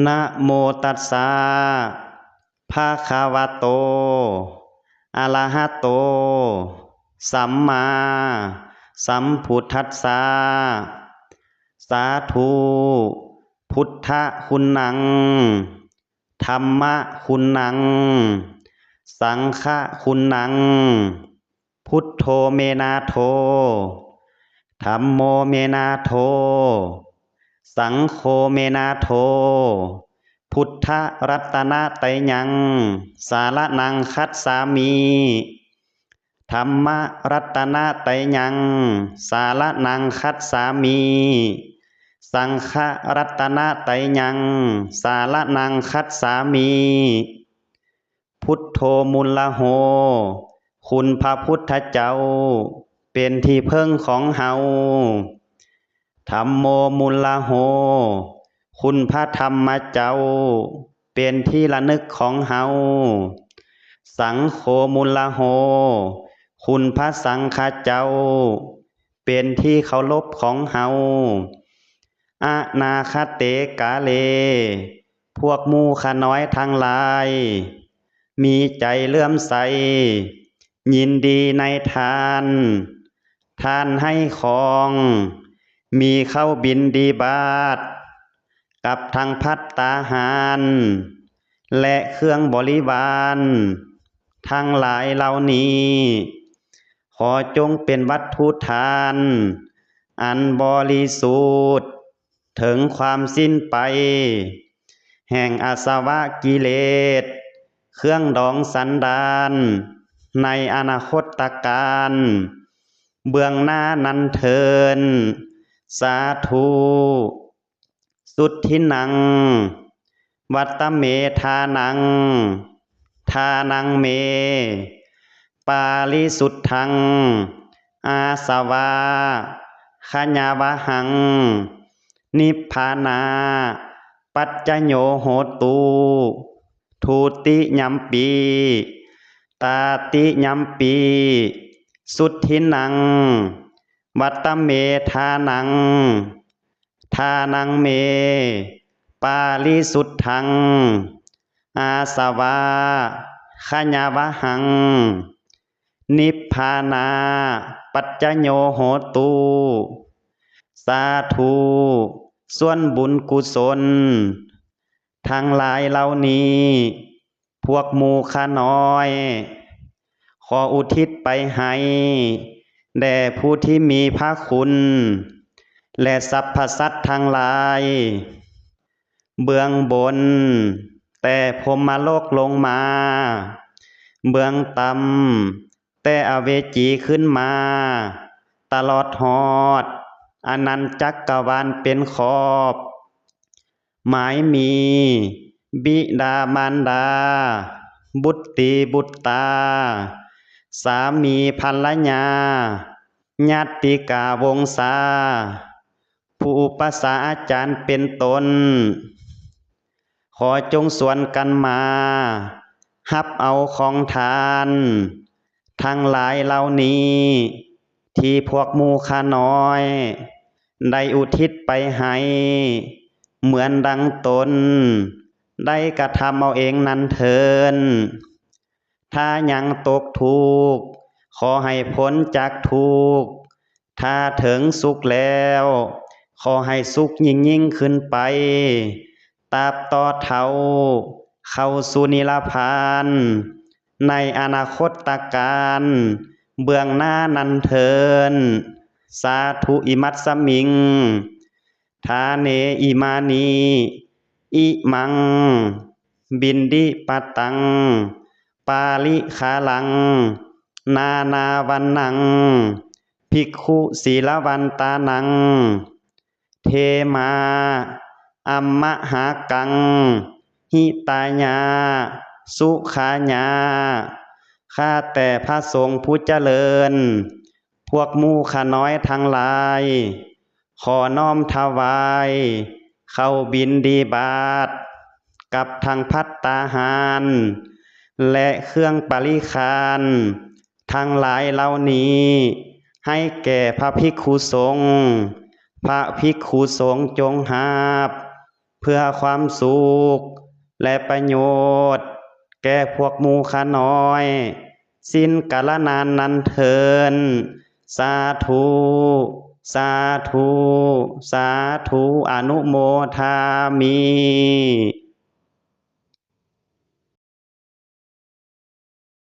นะโมตัสสะภะคะวะโตอะระหะโตสัมมาสัมพุทธัสสะสาธุพุทธคุณังธัมมะคุณังสังฆคุณังพุทโธเมนาโธธัมโมเมนาโธสังโฆเมนาโธพุทธรัตนะไตยังสารนังคัจฉามิธัมมรัตนะไตยังสารนังคัจฉามิสังฆรัตนะไตยังสารนังคัจฉามิพุทโธมุลละโหคุณพระพุทธเจ้าเป็นที่พึ่งของเฮาธัมโมมุลละโหคุณพระธรรมเจ้าเป็นที่ระลึกของเฮาสังโฆมุลละโหคุณพระสังฆเจ้าเป็นที่เคารพของเฮาอนาคเตกาเลพวกหมู่ข้าน้อยทั้งหลายมีใจเลื่อมใสยินดีในทานทานให้ของมีเข้าบินดีบาตกับทางภัตตาหารและเครื่องบริวารทั้งหลายเหล่านี้ขอจงเป็นวัตถุทานอันบริสุทธิ์ถึงความสิ้นไปแห่งอาสวะกิเลสเครื่องดองสันดานในอนาคตการเบื้องหน้านั้นเทินสาธุสุทธินังวัตตเมทานังทานังเมปาลิสุทธังอาสวะขญาวหังนิพพานาปัจจโยโหตุทูติยัมปีตาติยัมปีสุทธินังวัตตเมทานังทานังเมปาลิสุทธังอาสวะขญาวหังนิพพานาปัจจโยโหตุสาธุส่วนบุญกุศลทั้งหลายเหล่านี้พวกหมู่ข้าน้อยขออุทิศไปให้แด่ผู้ที่มีพระคุณและสรรพสัตว์ทั้งหลายเบื้องบนแต่พรหมโลกลงมาเบื้องต่ำแต่อเวจีขึ้นมาตลอดหอดอนันตจักรวาลเป็นขอบหมายมีบิดามารดาบุตติบุตตาสามีภรรยาญาติกาวงศาผู้อุปสาอาจารย์เป็นตนขอจงสวนกันมาฮับเอาของทานทั้งหลายเหล่านี้ที่พวกหมู่ข้าน้อยได้อุทิศไปให้เหมือนดังตนได้กระทำเอาเองนั้นเถินถ้ายังตกทุกข์ขอให้พ้นจากทุกข์ถ้าถึงสุขแล้วขอให้สุขยิ่งขึ้นไปตราบต่อเท่าเข้าสู่นิพพานในอนาคตการเบื้องหน้านั้นเถินสาธุอิมัตสมิงทาเนอิมานีอิมังบินดิปตังปาลิขาลังนานาวันนังภิกขุศีลวันตานังเทมาอัมมหากังหิตายาสุขาญาข้าแต่พระสงฆ์ผู้เจริญพวกหมู่ข้าน้อยทั้งหลายขอน้อมถวายเข้าบินดีบาตกับทางภัตตาหารและเครื่องปริฆานทั้งหลายเหล่านี้ให้แก่พระภิกขุสงฆ์พระภิกขุสงฆ์จงหาบ เพื่อความสุขและประโยชน์แก่พวกหมู่ข้าน้อย สิ้นกาลนานนันเทินสาธุ สาธุ สาธุ อนุโมทามิ